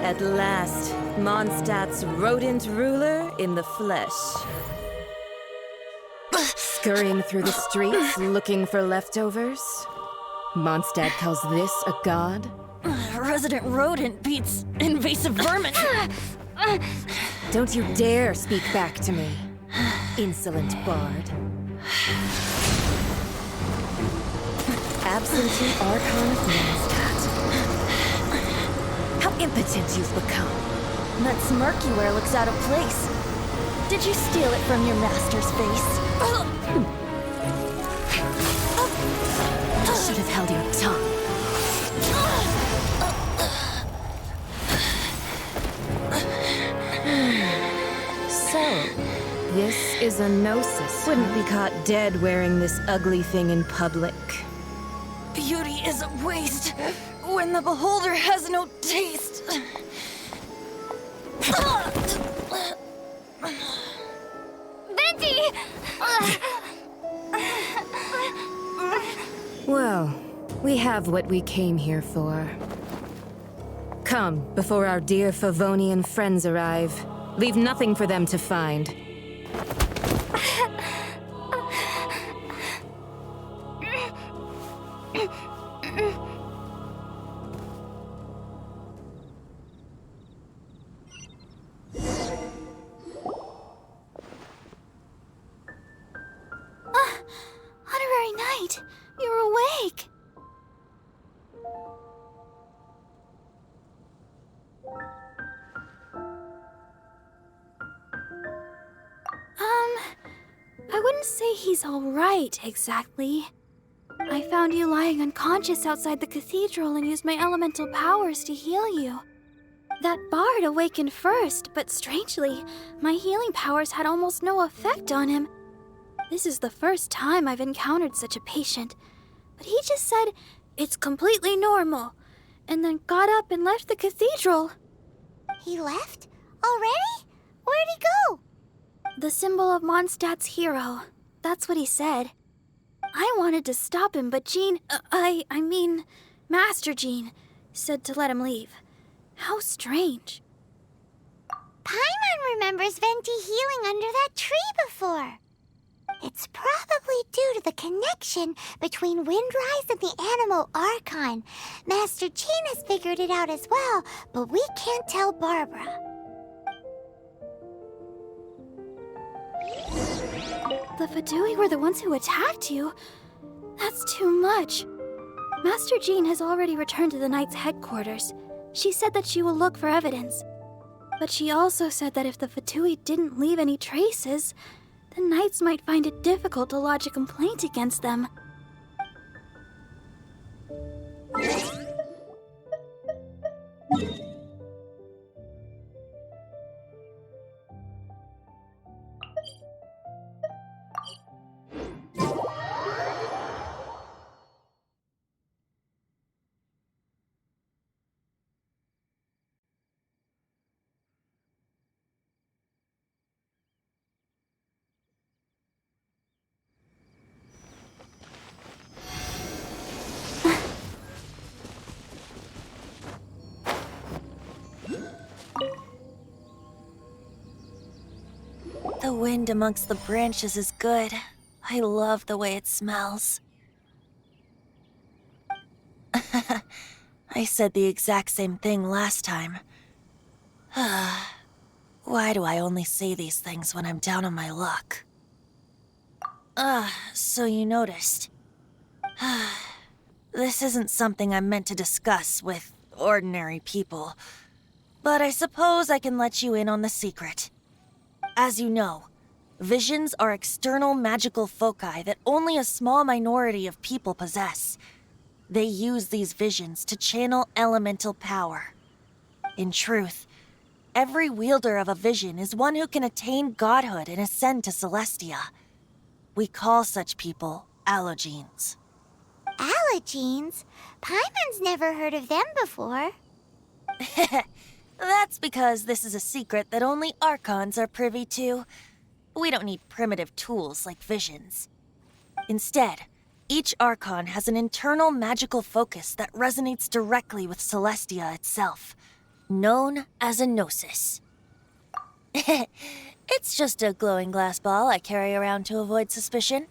At last, Mondstadt's rodent ruler in the flesh. Scurrying through the streets looking for leftovers? Mondstadt calls this a god? Resident rodent beats invasive vermin. Don't you dare speak back to me, insolent bard. Absentee Archon of Mondstadt. How impotent you've become. That smirk you wear looks out of place. Did you steal it from your master's face? You should have held your tongue. So, this is a gnosis. Wouldn't be caught dead wearing this ugly thing in public. Beauty is a waste when the beholder has no taste. Venti! Well, we have what we came here for. Come, before our dear Favonian friends arrive. Leave nothing for them to find. Honorary Knight, you're awake. I wouldn't say he's all right, exactly. I found you lying unconscious outside the cathedral and used my elemental powers to heal you. That bard awakened first, but strangely, my healing powers had almost no effect on him. This is the first time I've encountered such a patient, but he just said, "It's completely normal," and then got up and left the cathedral. He left? Already? Where'd he go? The symbol of Mondstadt's hero. That's what he said. I wanted to stop him, but Master Jean, said to let him leave. How strange. Paimon remembers Venti healing under that tree before. It's probably due to the connection between Windrise and the Animal Archon. Master Jean has figured it out as well, but we can't tell Barbara. The Fadui were the ones who attacked you? That's too much. Master Jean has already returned to the Knight's headquarters. She said that she will look for evidence. But she also said that if the Fadui didn't leave any traces, the Knights might find it difficult to lodge a complaint against them. The wind amongst the branches is good. I love the way it smells. I said the exact same thing last time. Why do I only say these things when I'm down on my luck? So you noticed. This isn't something I'm meant to discuss with ordinary people, but I suppose I can let you in on the secret. As you know, visions are external magical foci that only a small minority of people possess. They use these visions to channel elemental power. In truth, every wielder of a vision is one who can attain godhood and ascend to Celestia. We call such people Allogenes. Allergenes? Paimon's never heard of them before. That's because this is a secret that only Archons are privy to. We don't need primitive tools like visions. Instead, each Archon has an internal magical focus that resonates directly with Celestia itself, known as a gnosis. It's just a glowing glass ball I carry around to avoid suspicion.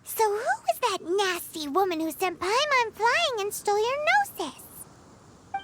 So who was that nasty woman who sent Paimon flying and stole your gnosis?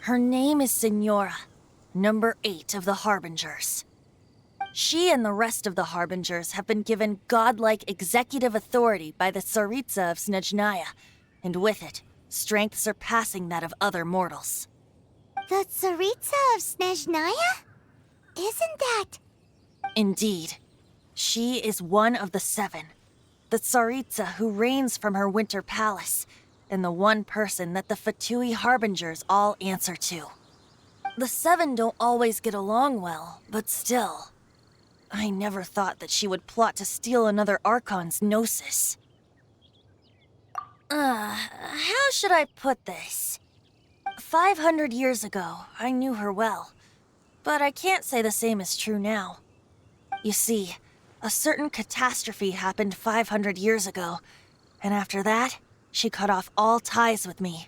Her name is Signora, number 8 of the Harbingers. She and the rest of the Harbingers have been given godlike executive authority by the Tsaritsa of Snezhnaya, and with it, strength surpassing that of other mortals. The Tsaritsa of Snezhnaya? Isn't that... Indeed. She is one of the 7, the Tsaritsa who reigns from her winter palace, and the one person that the Fatui Harbingers all answer to. The 7 don't always get along well, but still... I never thought that she would plot to steal another Archon's gnosis. How should I put this? 500 years ago, I knew her well, but I can't say the same is true now. You see, a certain catastrophe happened 500 years ago, and after that, she cut off all ties with me.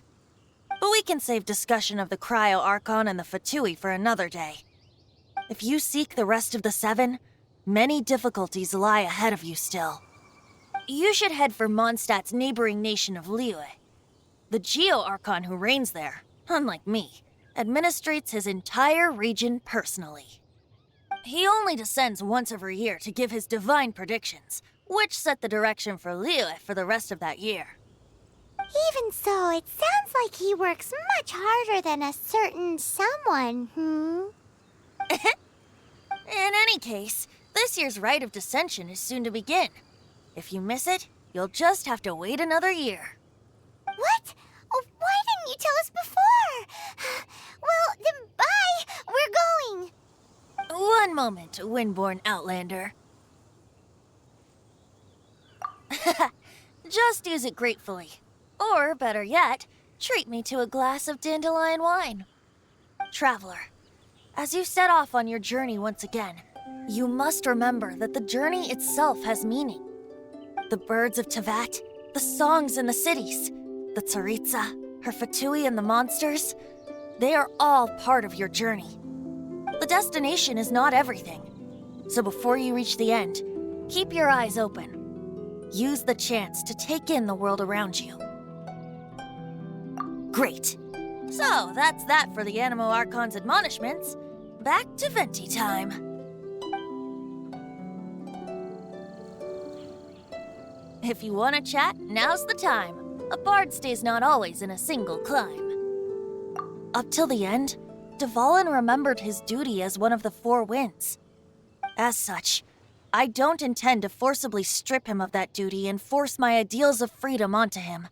But we can save discussion of the Cryo Archon and the Fatui for another day. If you seek the rest of the 7, many difficulties lie ahead of you still. You should head for Mondstadt's neighboring nation of Liyue. The Geo-Archon who reigns there, unlike me, administrates his entire region personally. He only descends once every year to give his divine predictions, which set the direction for Liyue for the rest of that year. Even so, it sounds like he works much harder than a certain someone, In any case, this year's Rite of Descension is soon to begin. If you miss it, you'll just have to wait another year. What? Oh, why didn't you tell us before? Well, then bye! We're going! One moment, Windborn Outlander. Just use it gratefully. Or, better yet, treat me to a glass of dandelion wine. Traveler, as you set off on your journey once again, you must remember that the journey itself has meaning. The birds of Tevat, the songs in the cities, the Tsaritsa, her Fatui and the monsters, they are all part of your journey. The destination is not everything, so before you reach the end, keep your eyes open. Use the chance to take in the world around you. Great. So, that's that for the Anemo Archon's admonishments. Back to Venti time. If you want to chat, now's the time. A bard stays not always in a single climb. Up till the end, Dvalin remembered his duty as one of the 4 winds. As such, I don't intend to forcibly strip him of that duty and force my ideals of freedom onto him.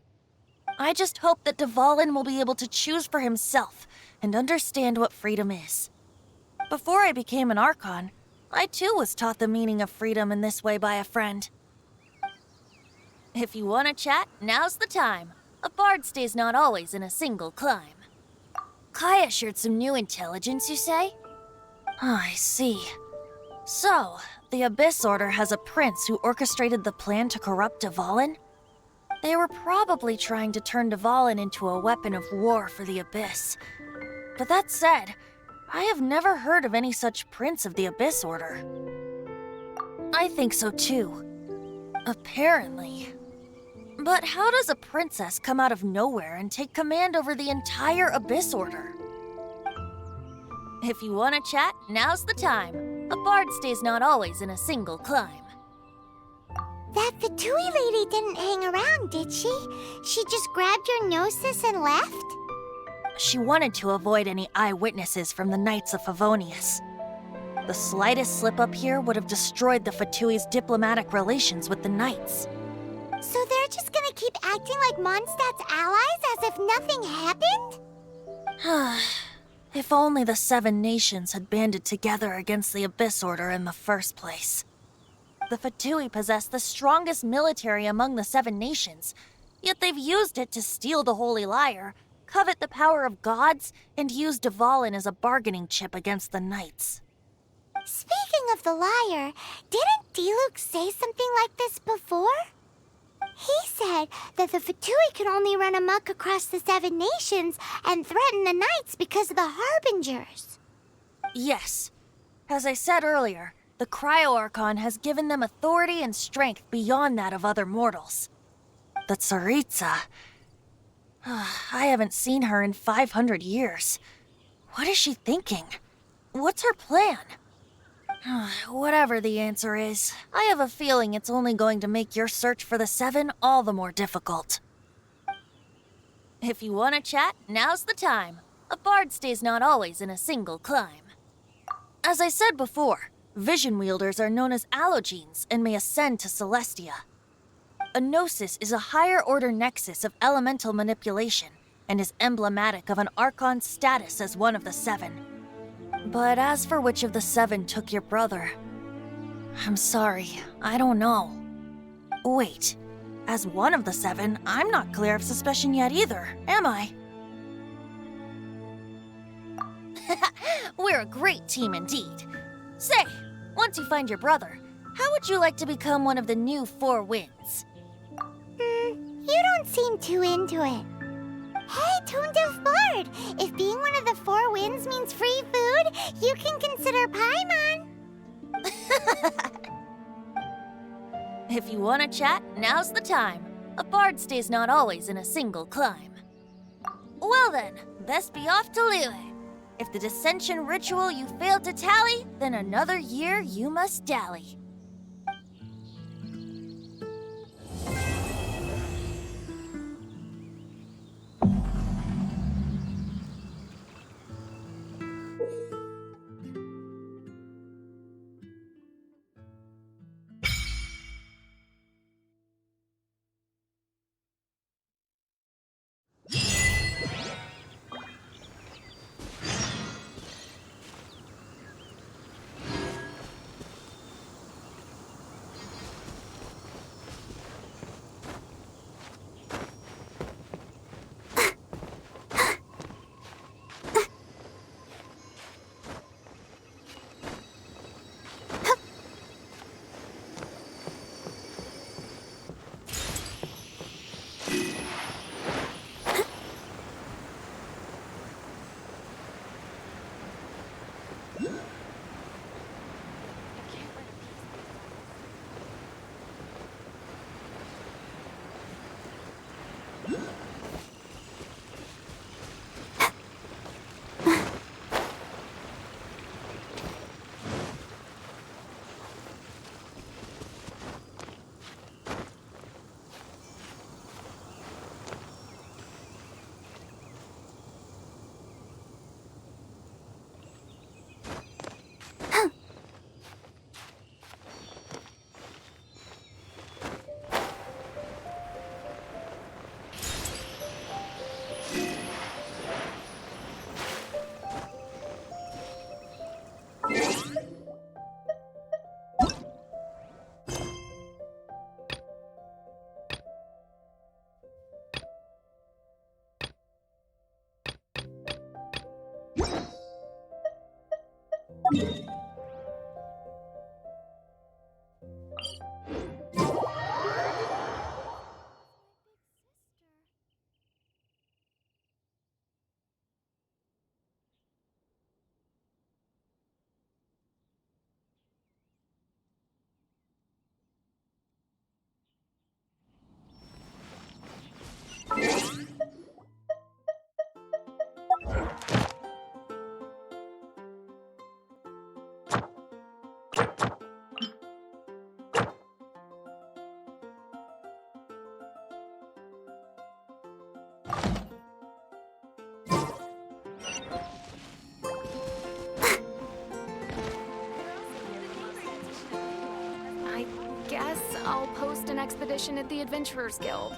I just hope that Dvalin will be able to choose for himself and understand what freedom is. Before I became an Archon, I too was taught the meaning of freedom in this way by a friend. If you want to chat, now's the time. A bard stays not always in a single climb. Kaya shared some new intelligence, you say? Oh, I see. So, the Abyss Order has a prince who orchestrated the plan to corrupt Dvalin? They were probably trying to turn Dvalin into a weapon of war for the Abyss. But that said, I have never heard of any such prince of the Abyss Order. I think so too. Apparently. But how does a princess come out of nowhere and take command over the entire Abyss Order? If you want to chat, now's the time. A bard stays not always in a single climb. That Fatui lady didn't hang around, did she? She just grabbed your gnosis and left? She wanted to avoid any eyewitnesses from the Knights of Favonius. The slightest slip-up here would have destroyed the Fatui's diplomatic relations with the Knights. So they're just gonna keep acting like Mondstadt's allies as if nothing happened? If only the 7 nations had banded together against the Abyss Order in the first place. The Fatui possess the strongest military among the 7 nations, yet they've used it to steal the Holy Lyre, covet the power of gods, and use Dvalin as a bargaining chip against the knights. Speaking of the lyre, didn't Diluc say something like this before? He said that the Fatui can only run amok across the 7 nations and threaten the knights because of the Harbingers. Yes. As I said earlier, the Cryo-Archon has given them authority and strength beyond that of other mortals. The Tsaritsa... I haven't seen her in 500 years. What is she thinking? What's her plan? Whatever the answer is, I have a feeling it's only going to make your search for the 7 all the more difficult. If you want to chat, now's the time. A bard stays not always in a single climb. As I said before, vision wielders are known as allogenes and may ascend to Celestia. A gnosis is a higher-order nexus of elemental manipulation and is emblematic of an Archon's status as one of the 7. But as for which of the 7 took your brother, I'm sorry, I don't know. Wait, as one of the 7, I'm not clear of suspicion yet either, am I? We're a great team indeed. Say, once you find your brother, how would you like to become one of the new 4 winds? You don't seem too into it. Hey, Toondoof Bard! If being one of the 4 winds means free food, you can consider Paimon. If you want to chat, now's the time. A bard stays not always in a single climb. Well then, best be off to Liyue. If the dissension ritual you failed to tally, then another year you must dally. I guess I'll post an expedition at the Adventurers Guild.